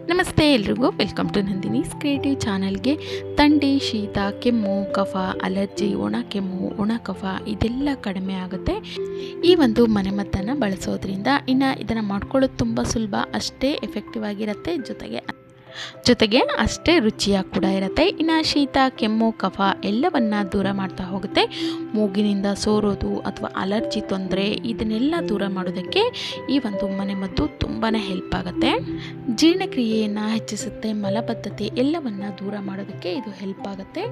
ನಮಸ್ತೆ ಎಲ್ರಿಗೂ welcome to Nandini's creative ಚಾನಲ್ಗೆ. ಥಂಡಿ, ಶೀತ, ಕೆಮ್ಮು, ಕಫ, ಅಲರ್ಜಿ, ಒಣ ಕೆಮ್ಮು, ಒಣ ಕಫ ಇದೆಲ್ಲ ಕಡಿಮೆ ಆಗುತ್ತೆ ಈ ಒಂದು ಮನೆಮದ್ದನ್ನು ಬಳಸೋದ್ರಿಂದ. ಇನ್ನು ಇದನ್ನು ಮಾಡ್ಕೊಳ್ಳೋದು ತುಂಬ ಸುಲಭ, ಅಷ್ಟೇ ಎಫೆಕ್ಟಿವ್ ಆಗಿರುತ್ತೆ, ಜೊತೆಗೆ ಅಷ್ಟೇ ರುಚಿಯಾಗಿ ಕೂಡ ಇರುತ್ತೆ. ಇನ್ನು ಶೀತ, ಕೆಮ್ಮು, ಕಫ ಎಲ್ಲವನ್ನು ದೂರ ಮಾಡ್ತಾ ಹೋಗುತ್ತೆ. ಮೂಗಿನಿಂದ ಸೋರೋದು ಅಥವಾ ಅಲರ್ಜಿ ತೊಂದರೆ ಇದನ್ನೆಲ್ಲ ದೂರ ಮಾಡೋದಕ್ಕೆ ಈ ಒಂದು ಮನೆಮದ್ದು ತುಂಬಾ ಹೆಲ್ಪ್ ಆಗುತ್ತೆ. ಜೀರ್ಣಕ್ರಿಯೆಯನ್ನು ಹೆಚ್ಚಿಸುತ್ತೆ, ಮಲಬದ್ಧತೆ ಎಲ್ಲವನ್ನು ದೂರ ಮಾಡೋದಕ್ಕೆ ಇದು ಹೆಲ್ಪ್ ಆಗುತ್ತೆ.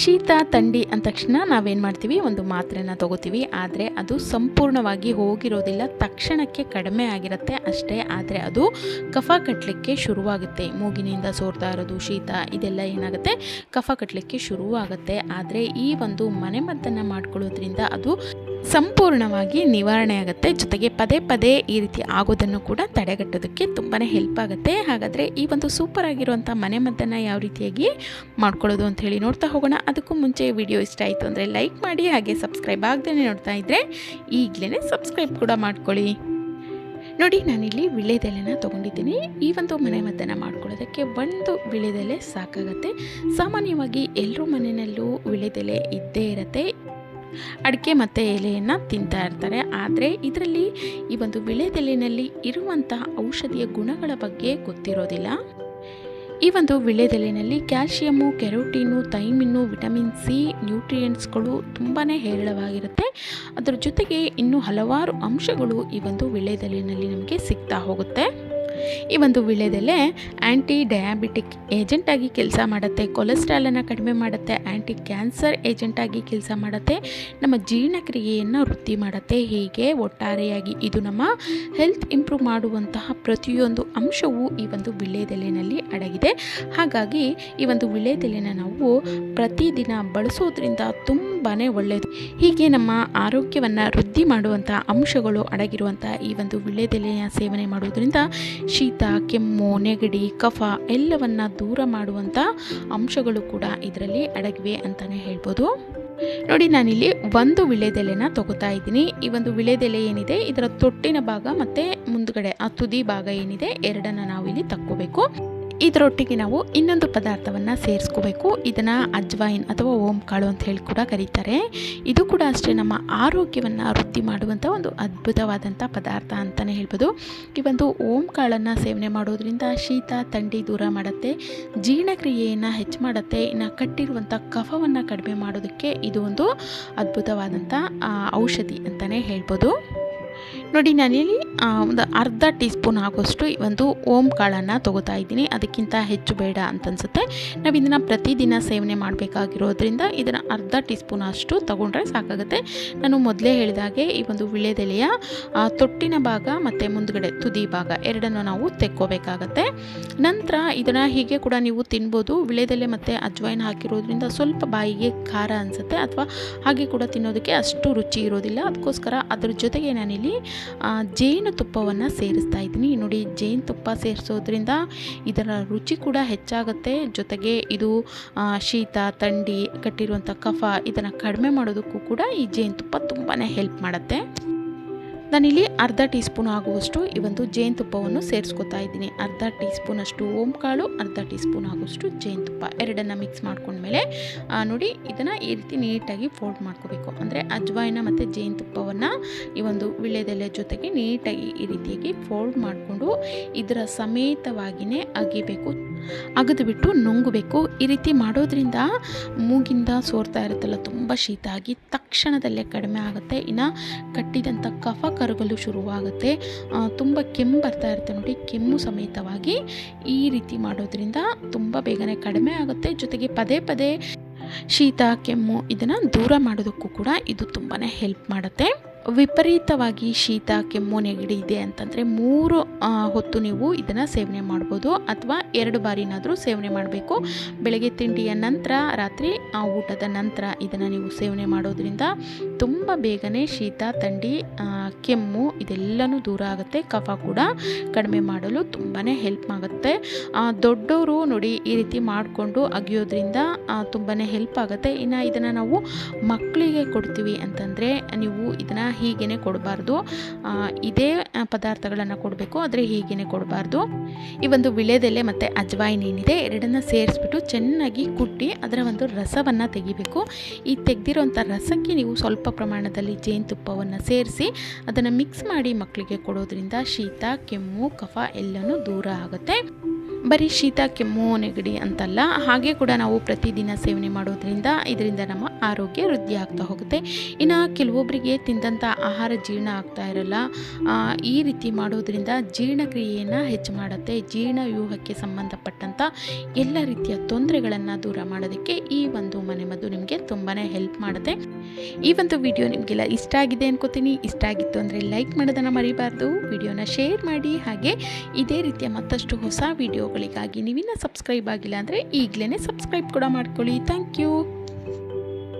ಶೀತ, ಥಂಡಿ ಅಂದ ತಕ್ಷಣ ನಾವೇನು ಮಾಡ್ತೀವಿ, ಒಂದು ಮಾತ್ರೆನ ತಗೋತೀವಿ. ಆದರೆ ಅದು ಸಂಪೂರ್ಣವಾಗಿ ಹೋಗಿರೋದಿಲ್ಲ, ತಕ್ಷಣಕ್ಕೆ ಕಡಿಮೆ ಆಗಿರುತ್ತೆ ಅಷ್ಟೇ. ಆದರೆ ಅದು ಕಫ ಕಟ್ಟಲಿಕ್ಕೆ ಶುರುವಾಗುತ್ತೆ. ಮೂಗಿನಿಂದ ಸೋರ್ತಾ ಇರೋದು, ಶೀತ ಇದೆಲ್ಲ ಏನಾಗುತ್ತೆ, ಕಫ ಕಟ್ಟಲಿಕ್ಕೆ ಶುರುವಾಗುತ್ತೆ. ಆದರೆ ಈ ಒಂದು ಮನೆಮದ್ದನ್ನು ಮಾಡ್ಕೊಳ್ಳೋದ್ರಿಂದ ಅದು ಸಂಪೂರ್ಣವಾಗಿ ನಿವಾರಣೆ ಆಗುತ್ತೆ. ಜೊತೆಗೆ ಪದೇ ಪದೇ ಈ ರೀತಿ ಆಗೋದನ್ನು ಕೂಡ ತಡೆಗಟ್ಟೋದಕ್ಕೆ ತುಂಬಾ ಹೆಲ್ಪ್ ಆಗುತ್ತೆ. ಹಾಗಾದರೆ ಈ ಒಂದು ಸೂಪರ್ ಆಗಿರುವಂಥ ಮನೆಮದ್ದನ್ನು ಯಾವ ರೀತಿಯಾಗಿ ಮಾಡ್ಕೊಳ್ಳೋದು ಅಂತ ಹೇಳಿ ನೋಡ್ತಾ ಹೋಗೋಣ. ಅದಕ್ಕೂ ಮುಂಚೆ ವಿಡಿಯೋ ಇಷ್ಟ ಆಯಿತು ಅಂದರೆ ಲೈಕ್ ಮಾಡಿ, ಹಾಗೆ ಸಬ್ಸ್ಕ್ರೈಬ್ ಆಗದೇ ನೋಡ್ತಾ ಇದ್ದರೆ ಈಗಲೇ ಸಬ್ಸ್ಕ್ರೈಬ್ ಕೂಡ ಮಾಡ್ಕೊಳ್ಳಿ. ನೋಡಿ, ನಾನಿಲ್ಲಿ ವಿಳ್ಯದೆಲೆನ ತೊಗೊಂಡಿದ್ದೀನಿ. ಈ ಒಂದು ಮನೆಮದ್ದನ್ನು ಮಾಡ್ಕೊಳ್ಳೋದಕ್ಕೆ ಒಂದು ವಿಳ್ಯದೆಲೆ ಸಾಕಾಗುತ್ತೆ. ಸಾಮಾನ್ಯವಾಗಿ ಎಲ್ಲರ ಮನೆಯಲ್ಲೂ ವಿಳ್ಯದೆಲೆ ಇದ್ದೇ ಇರುತ್ತೆ. ಅಡಿಕೆ ಮತ್ತು ಎಲೆಯನ್ನು ತಿಂತಾ ಇರ್ತಾರೆ. ಆದರೆ ಇದರಲ್ಲಿ ಈ ಒಂದು ವಿಳ್ಯದೆಲೆಯಲ್ಲಿ ಇರುವಂತಹ ಔಷಧಿಯ ಗುಣಗಳ ಬಗ್ಗೆ ಗೊತ್ತಿರೋದಿಲ್ಲ. ಈ ಒಂದು ವಿಳ್ಯದೆಲೆಯಲ್ಲಿ ಕ್ಯಾಲ್ಶಿಯಮ್ಮು, ಕೆರೋಟಿನು, ಥೈಮಿನ್ನು, ವಿಟಮಿನ್ ಸಿ, ನ್ಯೂಟ್ರಿಯೆಂಟ್ಸ್ಗಳು ತುಂಬಾ ಹೇರಳವಾಗಿರುತ್ತೆ. ಅದರ ಜೊತೆಗೆ ಇನ್ನೂ ಹಲವಾರು ಅಂಶಗಳು ಈ ಒಂದು ವಿಳ್ಯದೆಲೆಯಲ್ಲಿ ನಮಗೆ ಸಿಗ್ತಾ ಹೋಗುತ್ತೆ. ಈ ಒಂದು ವಿಳ್ಯದೆಲೆ ಆ್ಯಂಟಿ ಡಯಾಬಿಟಿಕ್ ಏಜೆಂಟಾಗಿ ಕೆಲಸ ಮಾಡುತ್ತೆ, ಕೊಲೆಸ್ಟ್ರಾಲನ್ನು ಕಡಿಮೆ ಮಾಡುತ್ತೆ, ಆ್ಯಂಟಿ ಕ್ಯಾನ್ಸರ್ ಏಜೆಂಟಾಗಿ ಕೆಲಸ ಮಾಡುತ್ತೆ, ನಮ್ಮ ಜೀರ್ಣಕ್ರಿಯೆಯನ್ನು ವೃದ್ಧಿ ಮಾಡುತ್ತೆ. ಹೀಗೆ ಒಟ್ಟಾರೆಯಾಗಿ ಇದು ನಮ್ಮ ಹೆಲ್ತ್ ಇಂಪ್ರೂವ್ ಮಾಡುವಂತಹ ಪ್ರತಿಯೊಂದು ಅಂಶವೂ ಈ ಒಂದು ವಿಳ್ಯದೆಲೆಯಲ್ಲಿ ಅಡಗಿದೆ. ಹಾಗಾಗಿ ಈ ಒಂದು ವಿಳ್ಯದೆಲೆನ ನಾವು ಪ್ರತಿದಿನ ಬಳಸೋದ್ರಿಂದ ತುಂಬಾ ಒಳ್ಳೆಯದು. ಹೀಗೆ ನಮ್ಮ ಆರೋಗ್ಯವನ್ನು ವೃದ್ಧಿ ಮಾಡುವಂಥ ಅಂಶಗಳು ಅಡಗಿರುವಂಥ ಈ ಒಂದು ವಿಳ್ಯದೆಲೆಯ ಸೇವನೆ ಮಾಡೋದ್ರಿಂದ ಶೀತ, ಕೆಮ್ಮು, ನೆಗಡಿ, ಕಫ ಎಲ್ಲವನ್ನು ದೂರ ಮಾಡುವಂಥ ಅಂಶಗಳು ಕೂಡ ಇದರಲ್ಲಿ ಅಡಗಿವೆ ಅಂತಲೇ ಹೇಳ್ಬೋದು. ನೋಡಿ, ನಾನಿಲ್ಲಿ ಒಂದು ವಿಳ್ಯದೆಲೆನ ತಗೋತಾ ಇದ್ದೀನಿ. ಈ ಒಂದು ವಿಳ್ಯದೆಲೆ ಏನಿದೆ, ಇದರ ತೊಟ್ಟಿನ ಭಾಗ ಮತ್ತು ಮುಂದುಗಡೆ ಆ ತುದಿ ಭಾಗ ಏನಿದೆ, ಎರಡನ್ನು ನಾವಿಲ್ಲಿ ತಕ್ಕೋಬೇಕು. ಇದರೊಟ್ಟಿಗೆ ನಾವು ಇನ್ನೊಂದು ಪದಾರ್ಥವನ್ನು ಸೇರಿಸ್ಕೋಬೇಕು. ಇದನ್ನು ಅಜ್ವೈನ್ ಅಥವಾ ಓಂ ಕಾಳು ಅಂತ ಹೇಳಿ ಕೂಡ ಕರೀತಾರೆ. ಇದು ಕೂಡ ಅಷ್ಟೇ ನಮ್ಮ ಆರೋಗ್ಯವನ್ನು ವೃದ್ಧಿ ಮಾಡುವಂಥ ಒಂದು ಅದ್ಭುತವಾದಂಥ ಪದಾರ್ಥ ಅಂತಲೇ ಹೇಳ್ಬೋದು. ಈ ಒಂದು ಓಂ ಕಾಳನ್ನು ಸೇವನೆ ಮಾಡೋದ್ರಿಂದ ಶೀತ, ಥಂಡಿ ದೂರ ಮಾಡುತ್ತೆ, ಜೀರ್ಣಕ್ರಿಯೆಯನ್ನು ಹೆಚ್ಚು ಮಾಡುತ್ತೆ. ಇನ್ನು ಕಟ್ಟಿರುವಂಥ ಕಫವನ್ನು ಕಡಿಮೆ ಮಾಡೋದಕ್ಕೆ ಇದು ಒಂದು ಅದ್ಭುತವಾದಂಥ ಔಷಧಿ ಅಂತಲೇ ಹೇಳ್ಬೋದು. ನೋಡಿ, ನಾನಿಲ್ಲಿ ಒಂದು ಅರ್ಧ ಟೀ ಸ್ಪೂನ್ ಆಗೋಷ್ಟು ಈ ಒಂದು ಓಂ ಕಾಳನ್ನು ತೊಗೋತಾ ಇದ್ದೀನಿ. ಅದಕ್ಕಿಂತ ಹೆಚ್ಚು ಬೇಡ ಅಂತ ಅನಿಸುತ್ತೆ. ನಾವು ಇದನ್ನು ಪ್ರತಿದಿನ ಸೇವನೆ ಮಾಡಬೇಕಾಗಿರೋದ್ರಿಂದ ಇದನ್ನು ಅರ್ಧ ಟೀ ಸ್ಪೂನ್ ಅಷ್ಟು ತೊಗೊಂಡ್ರೆ ಸಾಕಾಗುತ್ತೆ. ನಾನು ಮೊದಲೇ ಹೇಳಿದಾಗೆ ಈ ಒಂದು ವಿಳ್ಯದೆಲೆಯ ತೊಟ್ಟಿನ ಭಾಗ ಮತ್ತು ಮುಂದುಗಡೆ ತುದಿ ಭಾಗ ಎರಡನ್ನು ನಾವು ತೆಕ್ಕೋಬೇಕಾಗತ್ತೆ. ನಂತರ ಇದನ್ನು ಹೀಗೆ ಕೂಡ ನೀವು ತಿನ್ಬೋದು. ವಿಳ್ಯದೆಲೆ ಮತ್ತು ಅಜ್ವೈನ್ ಹಾಕಿರೋದ್ರಿಂದ ಸ್ವಲ್ಪ ಬಾಯಿಗೆ ಖಾರ ಅನಿಸುತ್ತೆ, ಅಥವಾ ಹಾಗೆ ಕೂಡ ತಿನ್ನೋದಕ್ಕೆ ಅಷ್ಟು ರುಚಿ ಇರೋದಿಲ್ಲ. ಅದಕ್ಕೋಸ್ಕರ ಅದ್ರ ಜೊತೆಗೆ ನಾನಿಲ್ಲಿ ಜೇನುತುಪ್ಪವನ್ನು ಸೇರಿಸ್ತಾ ಇದ್ದೀನಿ. ನೋಡಿ, ಜೇನುತುಪ್ಪ ಸೇರಿಸೋದ್ರಿಂದ ಇದರ ರುಚಿ ಕೂಡ ಹೆಚ್ಚಾಗುತ್ತೆ. ಜೊತೆಗೆ ಇದು ಶೀತ, ಥಂಡಿ, ಕಟ್ಟಿರುವಂಥ ಕಫ ಇದನ್ನು ಕಡಿಮೆ ಮಾಡೋದಕ್ಕೂ ಕೂಡ ಈ ಜೇನುತುಪ್ಪ ತುಂಬಾ ಹೆಲ್ಪ್ ಮಾಡುತ್ತೆ. ನಾನಿಲ್ಲಿ ಅರ್ಧ ಟೀ ಸ್ಪೂನ್ ಆಗುವಷ್ಟು ಈ ಒಂದು ಜೇನುತುಪ್ಪವನ್ನು ಸೇರಿಸ್ಕೊತಾ ಇದ್ದೀನಿ. ಅರ್ಧ ಟೀ ಸ್ಪೂನಷ್ಟು ಓಂ ಕಾಳು, ಅರ್ಧ ಟೀ ಸ್ಪೂನ್ ಆಗುವಷ್ಟು ಜೇನುತುಪ್ಪ ಎರಡನ್ನು ಮಿಕ್ಸ್ ಮಾಡ್ಕೊಂಡ್ಮೇಲೆ ನೋಡಿ, ಇದನ್ನು ಈ ರೀತಿ ನೀಟಾಗಿ ಫೋಲ್ಡ್ ಮಾಡ್ಕೋಬೇಕು. ಅಂದರೆ ಅಜ್ವೈನ ಮತ್ತು ಜೇನುತುಪ್ಪವನ್ನು ಈ ಒಂದು ವಿಳ್ಯದೆಲೆ ಜೊತೆಗೆ ನೀಟಾಗಿ ಈ ರೀತಿಯಾಗಿ ಫೋಲ್ಡ್ ಮಾಡಿಕೊಂಡು ಇದರ ಸಮೇತವಾಗಿಯೇ ಅಗಿಬೇಕು. ಅಗದುಬಿಟ್ಟು ನುಂಗಬೇಕು. ಈ ರೀತಿ ಮಾಡೋದ್ರಿಂದ ಮೂಗಿಂದ ಸೋರ್ತಾ ಇರುತ್ತಲ್ಲ, ತುಂಬ ಶೀತ ಆಗಿ ತಕ್ಷಣದಲ್ಲೇ ಕಡಿಮೆ ಆಗುತ್ತೆ. ಇನ್ನು ಕಟ್ಟಿದಂಥ ಕಫ ಕರಗಲು ಶುರುವಾಗುತ್ತೆ. ತುಂಬ ಕೆಮ್ಮು ಬರ್ತಾ ಇರುತ್ತೆ ನೋಡಿ, ಕೆಮ್ಮು ಸಮೇತವಾಗಿ ಈ ರೀತಿ ಮಾಡೋದ್ರಿಂದ ತುಂಬ ಬೇಗನೆ ಕಡಿಮೆ ಆಗುತ್ತೆ. ಜೊತೆಗೆ ಪದೇ ಪದೇ ಶೀತ, ಕೆಮ್ಮು ಇದನ್ನು ದೂರ ಮಾಡೋದಕ್ಕೂ ಕೂಡ ಇದು ತುಂಬಾ ಹೆಲ್ಪ್ ಮಾಡುತ್ತೆ. ವಿಪರೀತವಾಗಿ ಶೀತ, ಕೆಮ್ಮು, ನೆಗಡಿ ಇದೆ ಅಂತಂದರೆ 3 ಹೊತ್ತು ನೀವು ಇದನ್ನು ಸೇವನೆ ಮಾಡ್ಬೋದು, ಅಥವಾ 2 ಬಾರಿನಾದರೂ ಸೇವನೆ ಮಾಡಬೇಕು. ಬೆಳಗ್ಗೆ ತಿಂಡಿಯ ನಂತರ, ರಾತ್ರಿ ಊಟದ ನಂತರ ಇದನ್ನು ನೀವು ಸೇವನೆ ಮಾಡೋದ್ರಿಂದ ತುಂಬ ಬೇಗನೆ ಶೀತ ಥಂಡಿ ಕೆಮ್ಮು ಇದೆಲ್ಲನೂ ದೂರ ಆಗುತ್ತೆ. ಕಫ ಕೂಡ ಕಡಿಮೆ ಮಾಡಲು ತುಂಬಾ ಹೆಲ್ಪ್ ಆಗುತ್ತೆ. ದೊಡ್ಡವರು ನೋಡಿ ಈ ರೀತಿ ಮಾಡಿಕೊಂಡು ಅಗಿಯೋದ್ರಿಂದ ತುಂಬಾ ಹೆಲ್ಪ್ ಆಗುತ್ತೆ. ಇನ್ನು ಇದನ್ನು ನಾವು ಮಕ್ಕಳಿಗೆ ಕೊಡ್ತೀವಿ ಅಂತಂದರೆ ನೀವು ಇದನ್ನು ಹೀಗೇ ಕೊಡಬಾರ್ದು. ಇದೇ ಪದಾರ್ಥಗಳನ್ನು ಕೊಡಬೇಕು, ಆದರೆ ಹೀಗೇ ಕೊಡಬಾರ್ದು. ಈ ಒಂದು ವಿಳೆದೆಲೆ ಮತ್ತು ಅಜ್ವಾಯಿನ್ ಏನಿದೆ ಎರಡನ್ನ ಸೇರಿಸ್ಬಿಟ್ಟು ಚೆನ್ನಾಗಿ ಕುಟ್ಟಿ ಅದರ ಒಂದು ರಸವನ್ನು ತೆಗಿಬೇಕು. ಈ ತೆಗೆದಿರೋಂಥ ರಸಕ್ಕೆ ನೀವು ಸ್ವಲ್ಪ ಪ್ರಮಾಣದಲ್ಲಿ ಜೇನುತುಪ್ಪವನ್ನು ಸೇರಿಸಿ ಅದನ್ನು ಮಿಕ್ಸ್ ಮಾಡಿ ಮಕ್ಕಳಿಗೆ ಕೊಡೋದ್ರಿಂದ ಶೀತ ಕೆಮ್ಮು ಕಫ ಎಲ್ಲನೂ ದೂರ ಆಗುತ್ತೆ. ಬರೀ ಶೀತ ಕೆಮ್ಮು ನೆಗಡಿ ಅಂತಲ್ಲ, ಹಾಗೆ ಕೂಡ ನಾವು ಪ್ರತಿದಿನ ಸೇವನೆ ಮಾಡೋದ್ರಿಂದ ಇದರಿಂದ ನಮ್ಮ ಆರೋಗ್ಯ ವೃದ್ಧಿ ಆಗ್ತಾ ಹೋಗುತ್ತೆ. ಇನ್ನು ಕೆಲವೊಬ್ಬರಿಗೆ ತಿಂದಂಥ ಆಹಾರ ಜೀರ್ಣ ಆಗ್ತಾ ಇರಲ್ಲ. ಈ ರೀತಿ ಮಾಡೋದ್ರಿಂದ ಜೀರ್ಣಕ್ರಿಯೆಯನ್ನು ಹೆಚ್ಚು ಮಾಡುತ್ತೆ. ಜೀರ್ಣವ್ಯೂಹಕ್ಕೆ ಸಂಬಂಧಪಟ್ಟಂಥ ಎಲ್ಲ ರೀತಿಯ ತೊಂದರೆಗಳನ್ನು ದೂರ ಮಾಡೋದಕ್ಕೆ ಈ ಒಂದು ಮನೆಮದ್ದು ನಿಮಗೆ ತುಂಬಾ ಹೆಲ್ಪ್ ಮಾಡುತ್ತೆ. ಈ ಒಂದು ವಿಡಿಯೋ ನಿಮಗೆಲ್ಲ ಇಷ್ಟ ಆಗಿದೆ ಅನ್ಕೋತೀನಿ. ಇಷ್ಟ ಆಗಿತ್ತು ಅಂದರೆ ಲೈಕ್ ಮಾಡೋದನ್ನು ಮರಿಬಾರ್ದು. ವಿಡಿಯೋನ ಶೇರ್ ಮಾಡಿ. ಹಾಗೆ ಇದೇ ರೀತಿಯ ಮತ್ತಷ್ಟು ಹೊಸ ವಿಡಿಯೋಗಳಿಗಾಗಿ ನೀವಿನ್ನ ಸಬ್ಸ್ಕ್ರೈಬ್ ಆಗಿಲ್ಲ ಅಂದರೆ ಈಗಲೇ ಸಬ್ಸ್ಕ್ರೈಬ್ ಕೂಡ ಮಾಡ್ಕೊಳ್ಳಿ. Thank you.